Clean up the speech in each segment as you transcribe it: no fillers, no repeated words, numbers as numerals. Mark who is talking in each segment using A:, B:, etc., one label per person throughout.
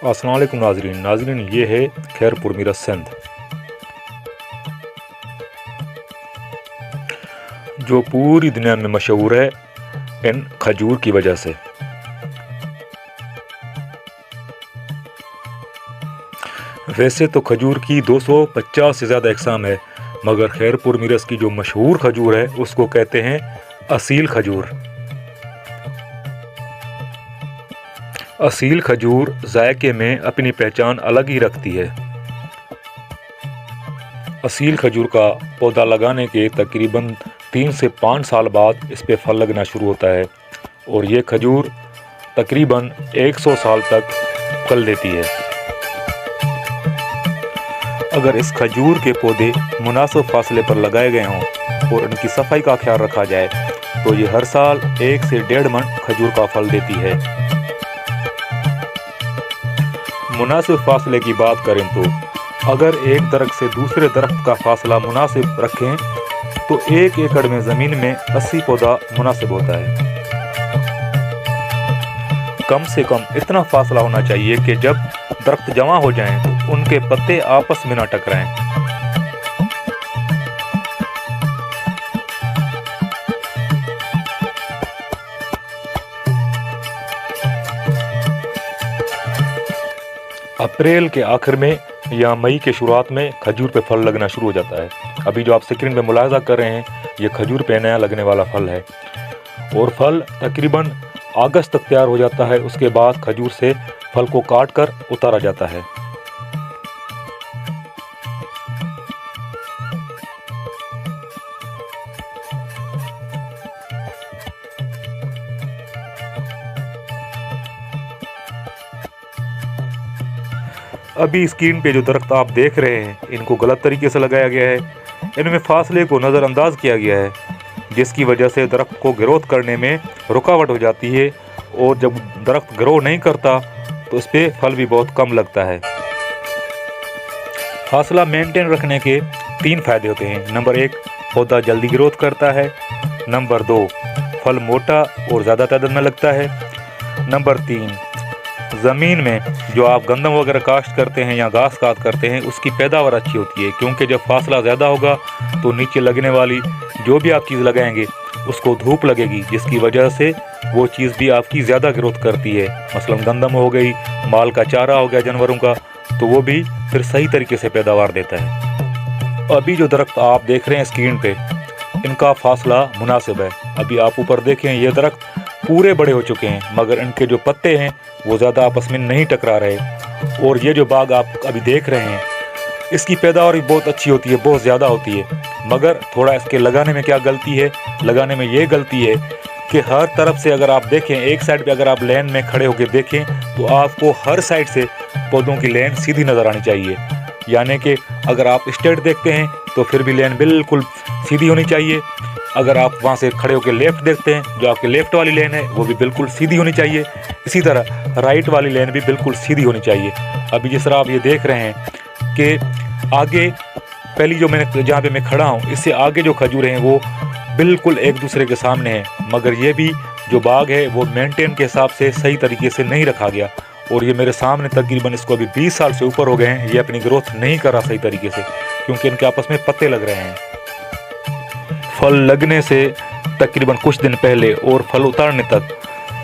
A: अस्सलाम वालेकुम नाजरीन, ये है खैरपुर मीरज सिंध, जो पूरी दुनिया में मशहूर है इन खजूर की वजह से। वैसे तो खजूर की 250 से ज़्यादा अक़साम है, मगर खैरपुर मीरज की जो मशहूर खजूर है उसको कहते हैं असील खजूर। असील खजूर जायके में अपनी पहचान अलग ही रखती है। असील खजूर का पौधा लगाने के तकरीबन 3 से 5 साल बाद इस पे फल लगना शुरू होता है और ये खजूर तकरीबन 100 साल तक फल देती है। अगर इस खजूर के पौधे मुनासिब फासले पर लगाए गए हों और उनकी सफाई का ख्याल रखा जाए तो ये हर साल 1 से 1.5 मन खजूर का फल देती है। मुनासिब फासले की बात करें तो अगर एक दरख्त से दूसरे दरख्त का फासला मुनासिब रखें तो 1 एकड़ में ज़मीन में 80 पौधा मुनासिब होता है। कम से कम इतना फासला होना चाहिए कि जब दरख्त जमा हो जाएं तो उनके पत्ते आपस में ना टकराएं। अप्रैल के आखिर में या मई के शुरुआत में खजूर पे फल लगना शुरू हो जाता है। अभी जो आप स्क्रीन पे मुलाहजा कर रहे हैं ये खजूर पे नया लगने वाला फल है और फल तकरीबन अगस्त तक तैयार हो जाता है। उसके बाद खजूर से फल को काट कर उतारा जाता है। अभी स्क्रीन पे जो दरख्त आप देख रहे हैं इनको गलत तरीके से लगाया गया है। इनमें फासले को नज़रअंदाज किया गया है, जिसकी वजह से दरख्त को ग्रोथ करने में रुकावट हो जाती है और जब दरख्त ग्रो नहीं करता तो इस पर फल भी बहुत कम लगता है। फासला मेंटेन रखने के 3 फ़ायदे होते हैं। नंबर 1, पौधा जल्दी ग्रोथ करता है। नंबर 2, फल मोटा और ज़्यादा तादाद में लगता है। नंबर 3, ज़मीन में जो आप गंदम वगैरह काश्त करते हैं या घास काट करते हैं उसकी पैदावार अच्छी होती है, क्योंकि जब फासला ज़्यादा होगा तो नीचे लगने वाली जो भी आप चीज़ लगाएंगे उसको धूप लगेगी, जिसकी वजह से वो चीज़ भी आपकी ज़्यादा ग्रोथ करती है। मसलन गंदम हो गई, माल का चारा हो गया जानवरों का, तो वो भी फिर सही तरीके से पैदावार देता है। अभी जो दरख्त आप देख रहे हैं स्क्रीन पे इनका फासला मुनासिब है। अभी आप ऊपर देखें ये दरख्त पूरे बड़े हो चुके हैं, मगर इनके जो पत्ते हैं वो ज़्यादा आपस में नहीं टकरा रहे। और ये जो बाग आप अभी देख रहे हैं इसकी पैदावार भी बहुत अच्छी होती है, बहुत ज़्यादा होती है, मगर थोड़ा इसके लगाने में क्या गलती है, लगाने में ये गलती है कि हर तरफ से अगर आप देखें, एक साइड पे अगर आप लेन में खड़े होकर देखें तो आपको हर साइड से पौधों की लेन सीधी नज़र आनी चाहिए। यानी कि अगर आप स्ट्रेट देखते हैं तो फिर भी लेन बिल्कुल सीधी होनी चाहिए। अगर आप वहाँ से खड़े होकर लेफ़्ट देखते हैं, जो आपके लेफ़्ट वाली लेन है वो भी बिल्कुल सीधी होनी चाहिए। इसी तरह राइट वाली लेन भी बिल्कुल सीधी होनी चाहिए। अभी जिस तरह आप ये देख रहे हैं कि आगे पहली जो मैंने जहाँ पे मैं खड़ा हूँ इससे आगे जो खजूर हैं वो बिल्कुल एक दूसरे के सामने हैं, मगर ये भी जो बाग है वो मेंटेन के हिसाब से सही तरीके से नहीं रखा गया और ये मेरे सामने तकरीबन इसको अभी 20 साल से ऊपर हो गए हैं। ये अपनी ग्रोथ नहीं कर रहा सही तरीके से, क्योंकि इनके आपस में पत्ते लग रहे हैं। फल लगने से तकरीबन कुछ दिन पहले और फल उतारने तक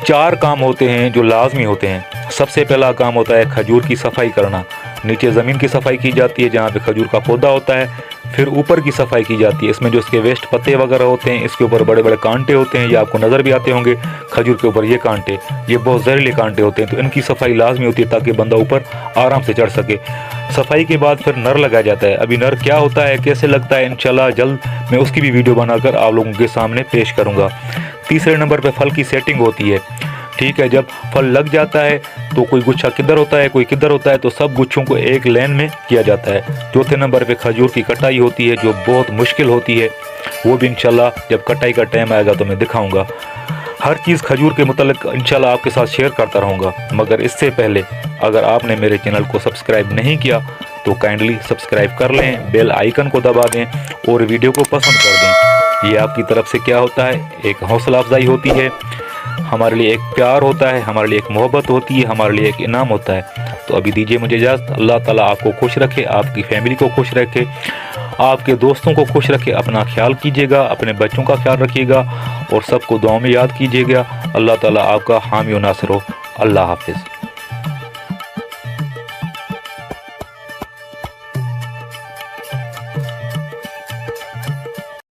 A: 4 काम होते हैं जो लाजमी होते हैं। सबसे पहला काम होता है खजूर की सफाई करना। नीचे ज़मीन की सफाई की जाती है जहाँ पे खजूर का पौधा होता है। फिर ऊपर की सफाई की जाती है, इसमें जो इसके वेस्ट पत्ते वगैरह होते हैं, इसके ऊपर बड़े बड़े कांटे होते हैं, ये आपको नज़र भी आते होंगे। खजूर के ऊपर ये कांटे, ये बहुत जहरीले कांटे होते हैं, तो इनकी सफाई लाजमी होती है ताकि बंदा ऊपर आराम से चढ़ सके। सफाई के बाद फिर नर लगाया जाता है। अभी नर क्या होता है, कैसे लगता है, इंशाल्लाह जल्द मैं उसकी भी वीडियो बनाकर आप लोगों के सामने पेश करूँगा। तीसरे नंबर पर फल की सेटिंग होती है। ठीक है, जब फल लग जाता है तो कोई गुच्छा किधर होता है, कोई किधर होता है, तो सब गुच्छों को एक लाइन में किया जाता है। चौथे नंबर पे खजूर की कटाई होती है जो बहुत मुश्किल होती है, वो भी इंशाल्लाह जब कटाई का टाइम आएगा तो मैं दिखाऊंगा। हर चीज़ खजूर के मुतालिक इंशाल्लाह आपके साथ शेयर करता रहूँगा, मगर इससे पहले अगर आपने मेरे चैनल को सब्सक्राइब नहीं किया तो काइंडली सब्सक्राइब कर लें, बेल आइकन को दबा दें और वीडियो को पसंद कर दें। ये आपकी तरफ से क्या होता है, एक हौसला अफजाई होती है, हमारे लिए एक प्यार होता है, हमारे लिए एक मोहब्बत होती है, हमारे लिए एक इनाम होता है। तो अभी दीजिए मुझे इजाज़त। अल्लाह ताला आपको खुश रखे, आपकी फैमिली को खुश रखे, आपके दोस्तों को खुश रखे। अपना ख्याल कीजिएगा, अपने बच्चों का ख्याल रखिएगा और सबको दुआओं में याद कीजिएगा। अल्लाह ताला आपका हामी और नासिर हो। अल्लाह हाफिज़।